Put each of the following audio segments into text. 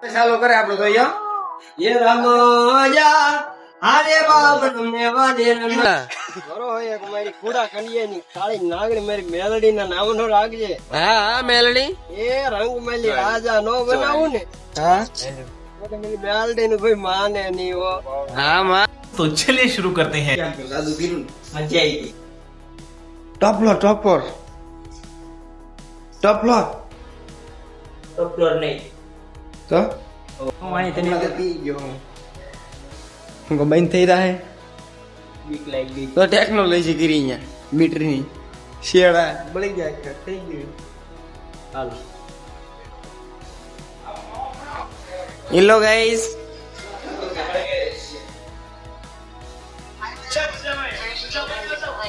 ચાલો કરે આપણું તો એ રમજા હારે બાબને વાદે ઘરો હોય એક મારી કુડા કલિયાની કાળી નાગણી મારી મેલડી ના નામ નો રાખજે. હા મેલડી એ રંગ મેલી રાજા નો બનાવું ને હા તો મેરી મેલડી નું કોઈ માને નહીં હો. હા માં तो चलिए शुरू करते हैं. દાદુ પીરું મજા આવી ગઈ. ટોપલો ટોપર ટોપલો તો ફ્લોર નહીં તો હું અહીં તને પી ગયો હું બંધ થઈ રહ્યા હે બીક લાગી ગઈ. તો ટેકનોલોજી કરી અહીંયા મીટરની શેડા બળી જાય થઈ ગયું. હાલો હેલો ગાઈસ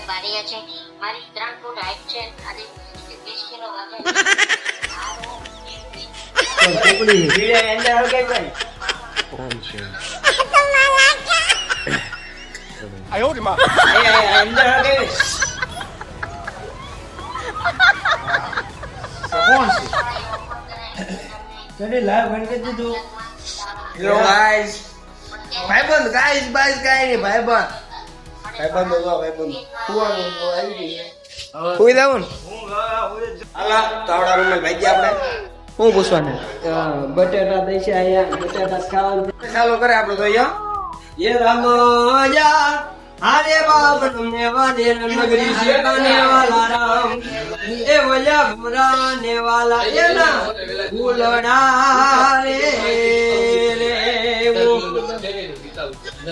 બારીયા છે મારી 3 ફૂટ હાઈટ છે અને 20 કિલો વજન ભીડે અંદર આવ ગઈ ભાઈ. અંદર આવ ગઈ. ચલે લાવ બંધ કરી દીધું. હેલો ગાઈસ ભાઈબંધ ગાઈસ બાઈસ કાઈ નહીં ભાઈબંધ કોઈ દાવું હાલા તાવડા રૂમ માં ભાઈ આપણે શું પૂછવાનું બટેટા દઈ છે અહીંયા બટેટા ખાવાનું. ચાલો કરે આપણું તો એ રમજા હારે બાબને વાદે નગરી શેકાને વાલા રામ એ વજા ભમરાને વાલા એના ફૂલડા રે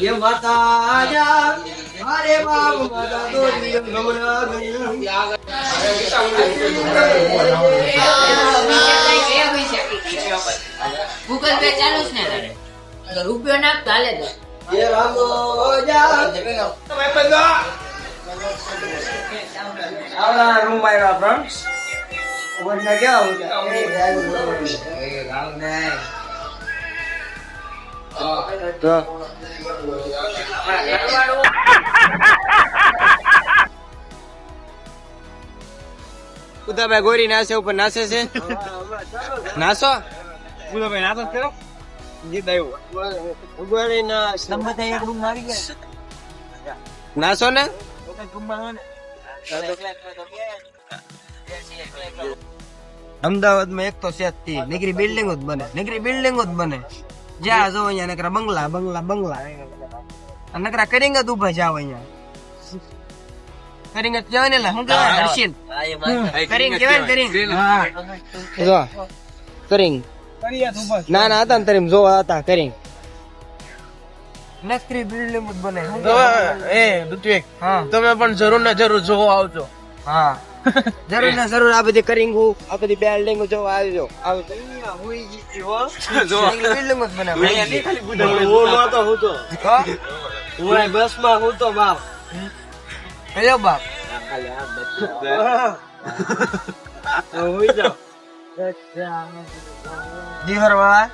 એ માતા જા હારે બાબ માતા દોરી ભમરા ગૂગલ પે ચાલુ છે ને તારે તો રૂપિયો નાખ તો હાલે તો એ રમજા આવડા રૂમ આવ્યા ફ્રેન્ડ્સ વરના કેવા તો ઉદાભાઈ ગોરી નાસે ઉપર નાસે છે નાસો ઉદાભાઈ નાસો કરો ગીત આવ્યું ઉગવાડીના નંબર થાય એક રૂમ આવી ગયા. નાસો ને અમદાવાદમાં એક તો સેજથી નગરી બિલ્ડિંગ જ બને નગરી બિલ્ડિંગ જ બને જ્યાં જો અહીંયા નકરા બંગલા બંગલા બંગલા અને નકરા કરિંગ જ ઉભા જાવ અહીંયા કરિંગ જ કહેવાય ને લા, શું કહેવાય હર્ષિલ કરિંગ કહેવાય ને કરિંગ હા જો કરિંગ ના ના હતા ને તરીમ જોવા હતા કરિંગ નકરી બિલ્ડિંગ જ બને એ દુત્વેક હા તમે પણ જરૂર ને જરૂર જોવા આવજો. હા જરૂર ને જરૂર આ બધી કરિંગ આ બધી બિલ્ડિંગ જોવા આવજો આવજો બિલ્ડિંગ જ બને બસ માં હું તો બાપ હેલો બાપ હોઈ જાવ. દીવર વાળા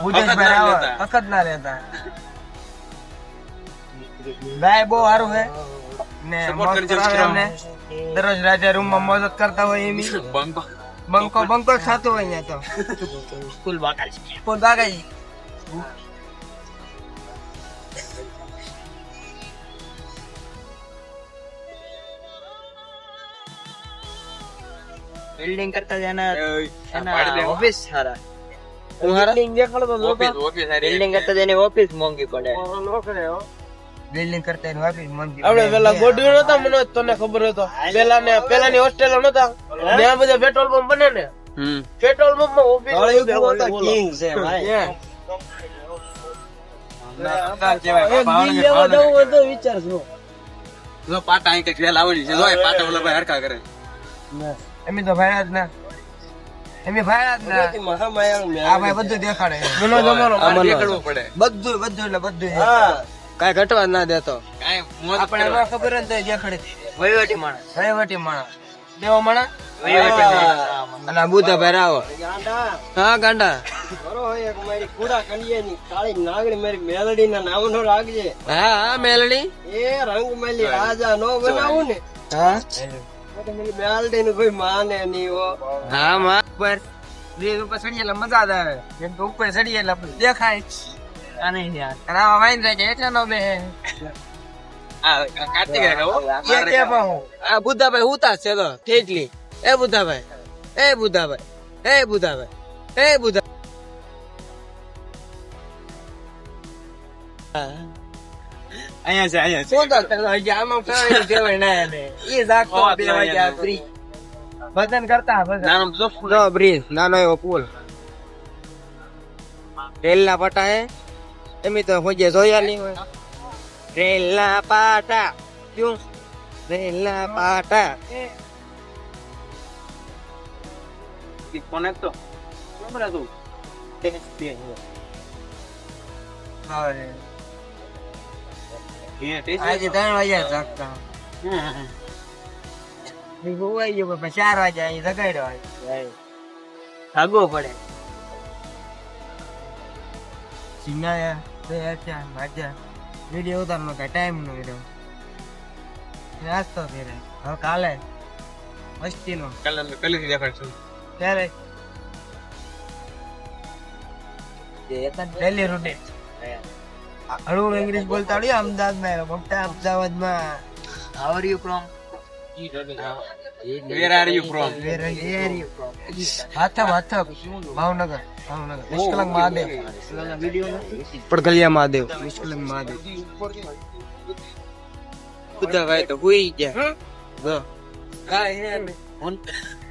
બુજેશભાઈ રાવળ વખત ના રહેતા ગાય બહુ સારું હે ને મોજ કરાવે અમને. દરરોજ રાજા રૂમ માં મોજ કરતા હોય એમી બંકો બંકો ખાતો હોય અહીંયા તો ફૂલ બાગાજી બિલ્ડિંગ કરતા એના ઓફિસ સારા બિલ્ડિંગ દેખાડો તો બિલ્ડિંગ કરતા એની ઓફિસ મોંઘી પડે બિલ્ડિંગ કરતા એની ઓફિસ મોંઘી આપડે પેલા ગોડ્યું નતા મને તને ખબર હતો પેલાની હોસ્ટેલ નતા ત્યાં બધા પેટ્રોલ પંપ બને ને પેટ્રોલ પંપ માં ઓફિસ કિંગ છે ભાઈ. વિચાર છો પાટા અહીં કઈક વેલ આવડી છે પાટા ઓલા ભાઈ હરખા કરે એમ તો ભાઈ જ ના એમ ભાઈ જ ના આ ભાઈ બધું દેખાડે દેખાડવું પડે બધું એટલે બધું કઈ ઘટવા ના દેતો આપણે એમાં ખબર ને તો દેખાડે વહીવટી માણસ દેવો માણસ અને બુધા ભાઈ રાવો હા ગાંડા મારી કુડા કલિયાની કાળી નાગણી મારી મેલડી ના નામ નો રાખજે. હા મેલડી એ રંગ મેલી રાજા નો બનાવું ને હા તો મેરી મેલડી નું કોઈ માને નહીં હો. હા માં પર બ્રિજ ઉપર ચડીએ એટલે મજા જ આવે જેમ કે ઉપર ચડીએ એટલે આપણને દેખાય અને યાર અને આમાં વાઈન રહે છે એટલે નો બે આ બુદ્ધાભાઈ ઉતા છે તો ઠેકલી એ બુદ્ધાભાઈ એ બુદ્ધાભાઈ એ બુદ્ધાભાઈ એ બુદ્ધા અહીંયા છે શું તો આમાં ફેવરેટ ફેવરેટ ના ને એ જાગતો 2 વાગ્યા ફ્રી ભજન કરતા ભજન જો બ્રિજ નાનો એવો પુલ રેલ ના પાટા હે એમ તો હોજે જોયા નહીં હોય રેલ ના પાટા ક્યું રેલ ના પાટા કોનેક્ટ તો બરાબર હતું આજે 3 વાગ્યા જાગતા હોવાઈ ગયો પણ 4 વાગ્યા અહીં જગાડ્યો ભાગવો પડે સિંગાયા બે આચ્યા ભાજ્યા વિડીયો ઉતારવાનો કઈ ટાઈમ નો રહ્યો નાસ્તો ફેરે હવે કાલે મસ્તી નો કાલે અમે પહેલેથી દેખાડશું ત્યારે ડેલી રૂટીન હળવું ઇંગ્લિશ બોલતા આવડ્યું અમદાવાદમાં મોટા અમદાવાદમાં how are you from Where are you from? હાથમ ભાવનગર નિષ્કલંક મહાદેવ પડગલિયા મહાદેવ નિષ્કલંક મહાદેવ બધા ભાઈ તો હુઈ ગયા જો કાઈ હે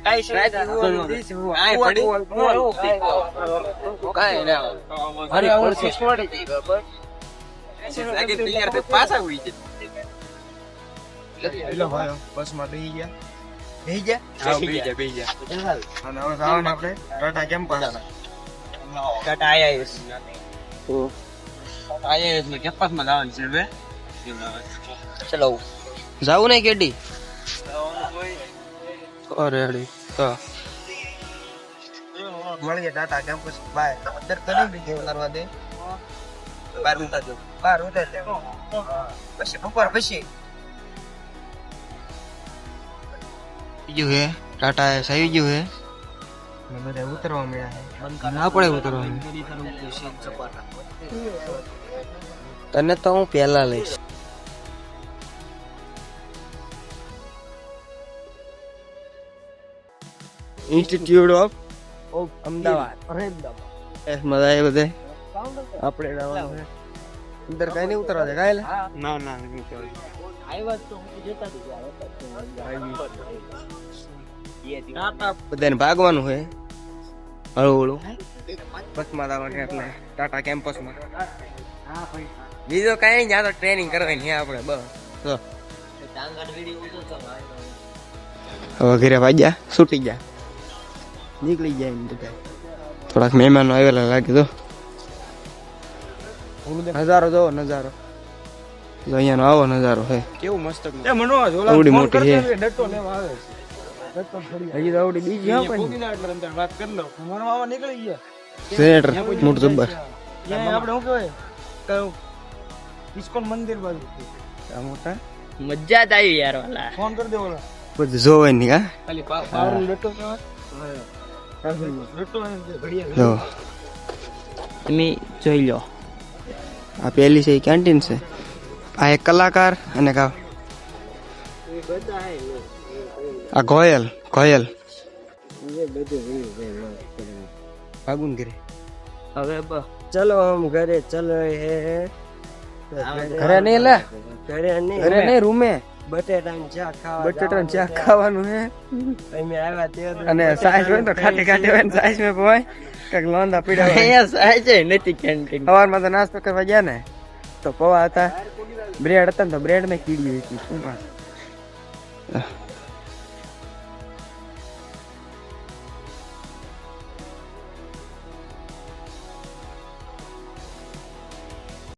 કાઈ શાયદ આય પડી કાઈ ના અરે ઓર છોડી દે બાબા લાગે તૈયાર થઈ પાછા હુઈ ગયા હેલો ભાઈ બસ માં બેહી ગયા હા બેહી ગયા અને હવે જવાનું આપણે ટાટા કેમ્પસ ટાટા આઈઆઈએસ ને કેમ્પસ માં જવાનું છે હવે ચલો જાવું નહીં કેડી અરે રેડી તો મળી ગયા ટાટા કેમ્પસ બાય અંદર કદી બી કેવું કરવા દે બહાર ઉતારજો પછી બપોર પછી બીજું હે ટાટા એસ આવી ગયું હે બધા ઉતરવા મળ્યા ના પડે ઉતરવા તને તો હું પેલા લઈશ ઇન્સ્ટિટ્યૂટ ઓફ અમદાવાદ મજા આવી બધે આપણે અંદર કઈ નહીં ઉતરવા દે કાલે ના બધાને ભાગવાનું હોય હળવું બસમાં જવાનું એટલે ટાટા કેમ્પસમાં બીજો કઈ નહીં જ્યાં તો ટ્રેનિંગ કરવાની આપણે બસ હવે ઘરે વાગ્યા છૂટી ગયા નીકળી ગયા બધા થોડાક મહેમાનો આવેલા લાગે તો નજારો જોવો નજારો અહીંયા આવો નજારો હે કેવું મસ્ત આવડી મોટી છે હજી તો આવડી બીજી હા પણ વાત કરી લો મારો મામા નીકળી ગયા સેનેટર મોટું જબ્બર આપણે શું કહેવાય ઇસ્કોન મંદિર બાજુ આ મોટા મજા જ આવી યાર વાલા ફોન કરી દે ઓલા બધું જોવે નહીં હા ખાલી પાવર બેટો જો તમે જોઈ લો આ પેલી છે કેન્ટીન છે આ એક કલાકાર અને કા આ ગોયલ ભાગુન ઘરે હવે ચલો હમ ઘરે ચલો હે ઘરે નહીં લે ઘરે નહીં રૂમે બટેટા ચા ખાવાનું હે અને સાઈઝ હોય તો ખાટી હોય ને સાઈઝ માં હોય કઈક લોંદા પીડા અહીંયા સાઈઝ નથી કેન્ટીન સવારમાં તો નાસ્તો કરવા ગયા ને તો પૌવા હતા બ્રેડ હતા ને તો બ્રેડ ને કીડી હતી શું